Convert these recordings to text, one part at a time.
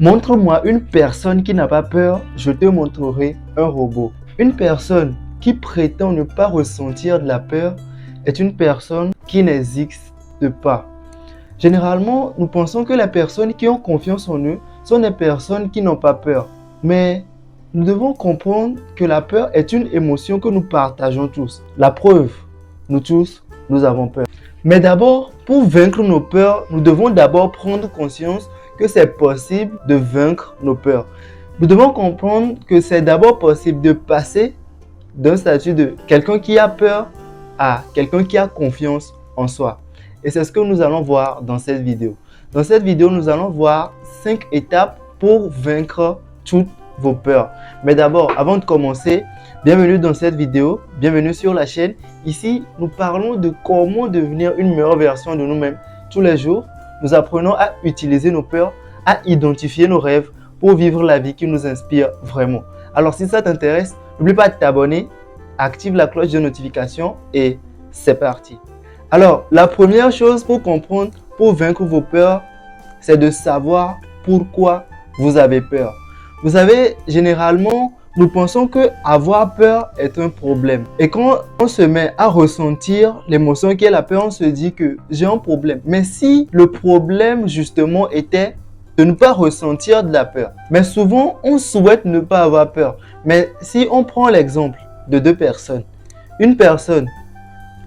Montre-moi une personne qui n'a pas peur, je te montrerai un robot. Une personne qui prétend ne pas ressentir de la peur est une personne qui n'existe pas. Généralement, nous pensons que les personnes qui ont confiance en eux sont des personnes qui n'ont pas peur. Mais nous devons comprendre que la peur est une émotion que nous partageons tous. La preuve, nous tous, nous avons peur. Mais d'abord, pour vaincre nos peurs, nous devons d'abord prendre conscience que c'est possible de vaincre nos peurs. Nous devons comprendre que c'est d'abord possible de passer d'un statut de quelqu'un qui a peur à quelqu'un qui a confiance en soi. Et c'est ce que nous allons voir dans cette vidéo. Dans cette vidéo, nous allons voir 5 étapes pour vaincre toutes vos peurs. Mais d'abord, avant de commencer, bienvenue dans cette vidéo, bienvenue sur la chaîne. Ici, nous parlons de comment devenir une meilleure version de nous-mêmes. Tous les jours, nous apprenons à utiliser nos peurs, à identifier nos rêves pour vivre la vie qui nous inspire vraiment. Alors si ça t'intéresse, n'oublie pas de t'abonner, active la cloche de notification et c'est parti. Alors, la première chose pour comprendre, pour vaincre vos peurs, c'est de savoir pourquoi vous avez peur. Vous savez, généralement, nous pensons que avoir peur est un problème. Et quand on se met à ressentir l'émotion qui est la peur, on se dit que j'ai un problème. Mais si le problème justement était de ne pas ressentir de la peur. Mais souvent, on souhaite ne pas avoir peur. Mais si on prend l'exemple de deux personnes, une personne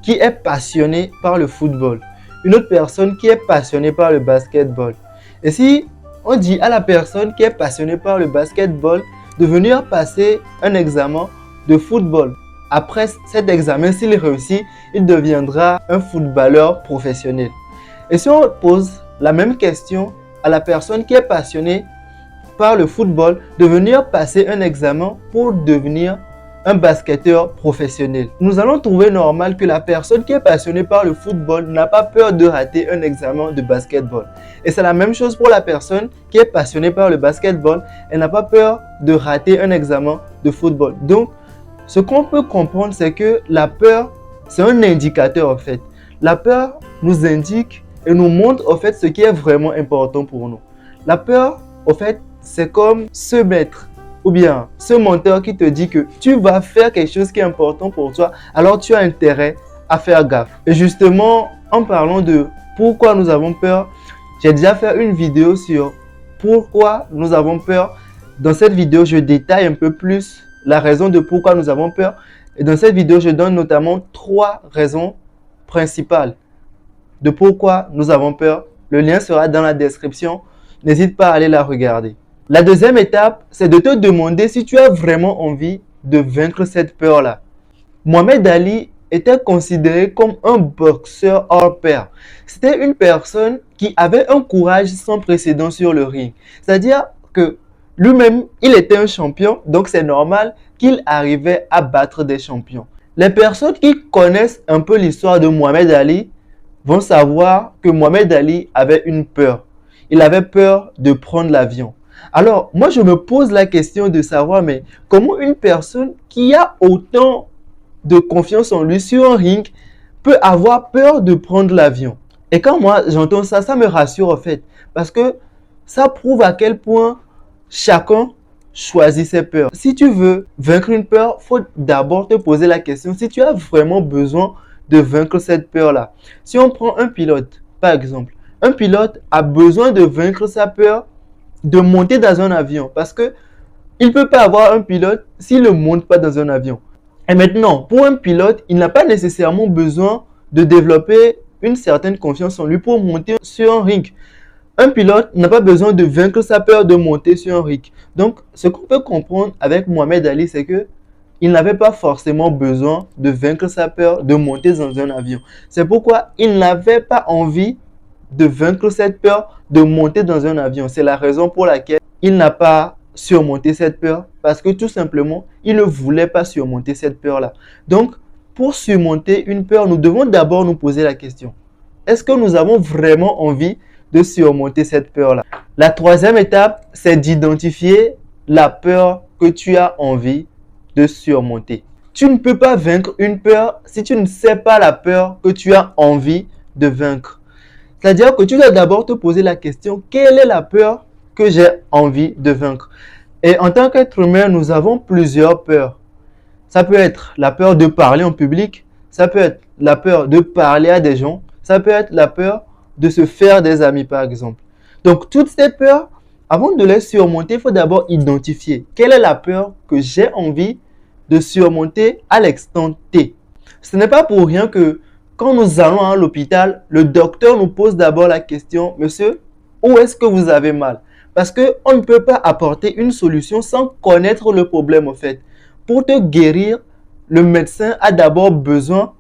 qui est passionnée par le football, une autre personne qui est passionnée par le basketball. Et si on dit à la personne qui est passionnée par le basketball de venir passer un examen de football. Après cet examen, s'il réussit, il deviendra un footballeur professionnel. Et si on pose la même question à la personne qui est passionnée par le football de venir passer un examen pour devenir un basketteur professionnel, nous allons trouver normal que la personne qui est passionnée par le football n'a pas peur de rater un examen de basketball. Et c'est la même chose pour la personne qui est passionnée par le basketball, elle n'a pas peur de rater un examen de football. Donc, ce qu'on peut comprendre, c'est que la peur, c'est un indicateur en fait. La peur nous indique et nous montre en fait ce qui est vraiment important pour nous. La peur, en fait, c'est comme ce maître ou bien ce menteur qui te dit que tu vas faire quelque chose qui est important pour toi, alors tu as intérêt à faire gaffe. Et justement, en parlant de pourquoi nous avons peur, j'ai déjà fait une vidéo sur pourquoi nous avons peur. Dans cette vidéo, je détaille un peu plus la raison de pourquoi nous avons peur. Et dans cette vidéo, je donne notamment 3 raisons principales de pourquoi nous avons peur. Le lien sera dans la description. N'hésite pas à aller la regarder. La deuxième étape, c'est de te demander si tu as vraiment envie de vaincre cette peur-là. Mohamed Ali était considéré comme un boxeur hors pair. C'était une personne qui avait un courage sans précédent sur le ring. C'est-à-dire que lui-même, il était un champion, donc c'est normal qu'il arrivait à battre des champions. Les personnes qui connaissent un peu l'histoire de Mohamed Ali vont savoir que Mohamed Ali avait une peur. Il avait peur de prendre l'avion. Alors, moi, je me pose la question de savoir, mais comment une personne qui a autant de confiance en lui sur un ring peut avoir peur de prendre l'avion? Et quand moi, j'entends ça, ça me rassure en fait. Parce que ça prouve à quel point chacun choisit ses peurs. Si tu veux vaincre une peur, il faut d'abord te poser la question si tu as vraiment besoin de vaincre cette peur-là. Si on prend un pilote, par exemple, un pilote a besoin de vaincre sa peur de monter dans un avion parce que il ne peut pas avoir un pilote s'il ne monte pas dans un avion. Et maintenant, pour un pilote, il n'a pas nécessairement besoin de développer une certaine confiance en lui pour monter sur un ring. Un pilote n'a pas besoin de vaincre sa peur de monter sur un ring. Donc, ce qu'on peut comprendre avec Mohamed Ali, c'est que il n'avait pas forcément besoin de vaincre sa peur de monter dans un avion. C'est pourquoi il n'avait pas envie de vaincre cette peur de monter dans un avion. C'est la raison pour laquelle il n'a pas surmonté cette peur parce que tout simplement, il ne voulait pas surmonter cette peur-là. Donc, pour surmonter une peur, nous devons d'abord nous poser la question. Est-ce que nous avons vraiment envie de surmonter cette peur-là? La troisième étape, c'est d'identifier la peur que tu as envie de surmonter. Tu ne peux pas vaincre une peur si tu ne sais pas la peur que tu as envie de vaincre. C'est-à-dire que tu dois d'abord te poser la question, quelle est la peur que j'ai envie de vaincre. Et en tant qu'être humain, nous avons plusieurs peurs. Ça peut être la peur de parler en public, ça peut être la peur de parler à des gens, ça peut être la peur de se faire des amis par exemple. Donc toutes ces peurs, avant de les surmonter, il faut d'abord identifier quelle est la peur que j'ai envie de surmonter à l'instant T. Ce n'est pas pour rien que quand nous allons à l'hôpital, le docteur nous pose d'abord la question, monsieur, où est-ce que vous avez mal? Parce qu'on ne peut pas apporter une solution sans connaître le problème en fait. Pour te guérir, le médecin a d'abord besoin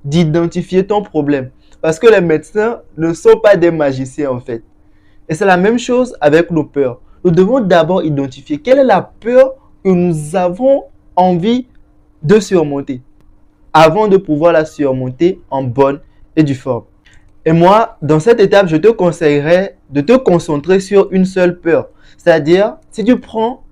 d'identifier ton problème. Parce que les médecins ne sont pas des magiciens en fait. Et c'est la même chose avec nos peurs. Nous devons d'abord identifier quelle est la peur que nous avons envie de surmonter avant de pouvoir la surmonter en bonne et due forme. Et moi, dans cette étape, je te conseillerais de te concentrer sur une seule peur. C'est-à-dire, si tu prends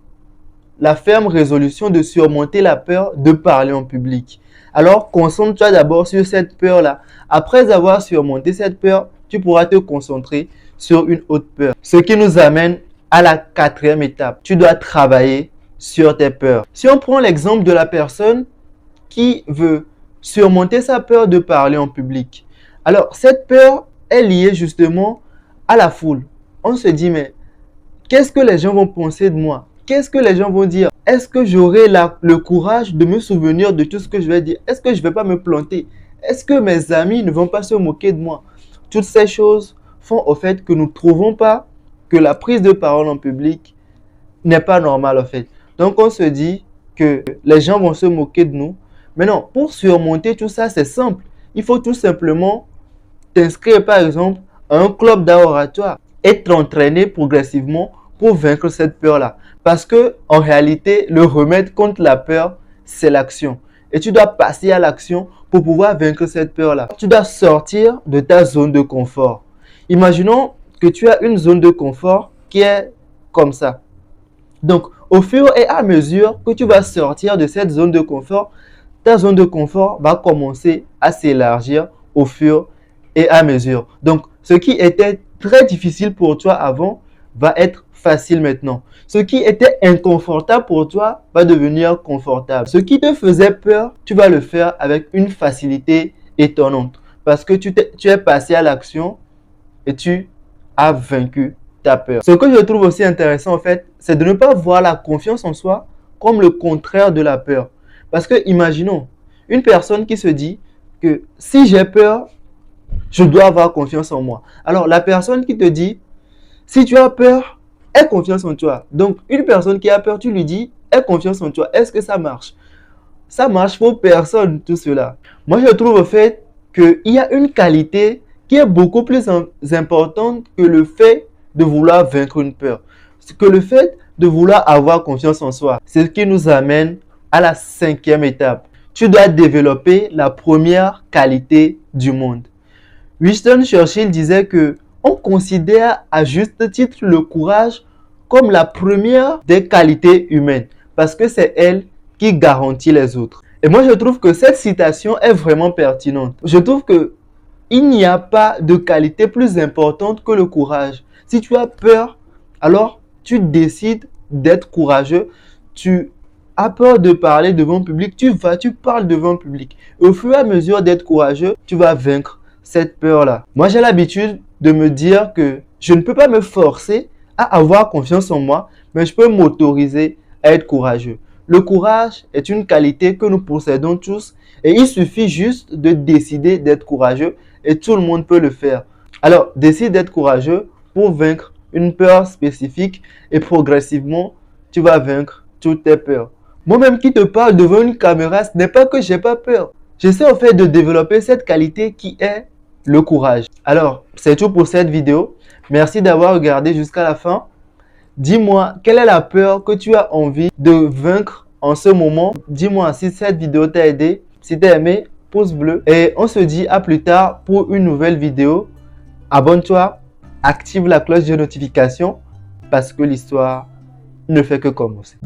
la ferme résolution de surmonter la peur de parler en public, alors concentre-toi d'abord sur cette peur-là. Après avoir surmonté cette peur, tu pourras te concentrer sur une autre peur. Ce qui nous amène à la quatrième étape. Tu dois travailler sur tes peurs. Si on prend l'exemple de la personne qui veut surmonter sa peur de parler en public, alors cette peur est liée justement à la foule. On se dit, mais qu'est-ce que les gens vont penser de moi? Qu'est-ce que les gens vont dire? Est-ce que j'aurai le courage de me souvenir de tout ce que je vais dire? Est-ce que je ne vais pas me planter? Est-ce que mes amis ne vont pas se moquer de moi? Toutes ces choses font au fait que nous ne trouvons pas que la prise de parole en public n'est pas normale en fait. Donc on se dit que les gens vont se moquer de nous. Mais non, pour surmonter tout ça, c'est simple. Il faut tout simplement t'inscrire par exemple à un club d'art oratoire et t'entraîner progressivement pour vaincre cette peur-là. Parce que en réalité, le remède contre la peur, c'est l'action. Et tu dois passer à l'action pour pouvoir vaincre cette peur-là. Tu dois sortir de ta zone de confort. Imaginons que tu as une zone de confort qui est comme ça. Donc, au fur et à mesure que tu vas sortir de cette zone de confort, ta zone de confort va commencer à s'élargir au fur et à mesure. Donc, ce qui était très difficile pour toi avant va être facile maintenant. Ce qui était inconfortable pour toi va devenir confortable. Ce qui te faisait peur, tu vas le faire avec une facilité étonnante. Parce que tu es passé à l'action et tu as vaincu ta peur. Ce que je trouve aussi intéressant en fait, c'est de ne pas voir la confiance en soi comme le contraire de la peur. Parce que imaginons une personne qui se dit que si j'ai peur, je dois avoir confiance en moi. Alors la personne qui te dit, si tu as peur, aie confiance en toi. Donc une personne qui a peur, tu lui dis, aie confiance en toi. Est-ce que ça marche? Ça marche pour personne tout cela. Moi je trouve au fait qu'il y a une qualité qui est beaucoup plus importante que le fait de vouloir vaincre une peur. Que le fait de vouloir avoir confiance en soi. C'est ce qui nous amène à la cinquième étape. Tu dois développer la première qualité du monde. Winston Churchill disait que on considère à juste titre le courage comme la première des qualités humaines parce que c'est elle qui garantit les autres. Et moi, je trouve que cette citation est vraiment pertinente. Je trouve que il n'y a pas de qualité plus importante que le courage. Si tu as peur, alors tu décides d'être courageux. Tu as peur de parler devant le public, tu parles devant le public. Et au fur et à mesure d'être courageux, tu vas vaincre cette peur-là. Moi, j'ai l'habitude de me dire que je ne peux pas me forcer à avoir confiance en moi, mais je peux m'autoriser à être courageux. Le courage est une qualité que nous possédons tous et il suffit juste de décider d'être courageux et tout le monde peut le faire. Alors, décide d'être courageux pour vaincre une peur spécifique et progressivement, tu vas vaincre toutes tes peurs. Moi-même qui te parle devant une caméra, ce n'est pas que j'ai pas peur. J'essaie en fait de développer cette qualité qui est le courage. Alors, c'est tout pour cette vidéo. Merci d'avoir regardé jusqu'à la fin. Dis-moi, quelle est la peur que tu as envie de vaincre en ce moment? Dis-moi si cette vidéo t'a aidé. Si tu as aimé, pouce bleu. Et on se dit à plus tard pour une nouvelle vidéo. Abonne-toi, active la cloche de notification parce que l'histoire ne fait que commencer.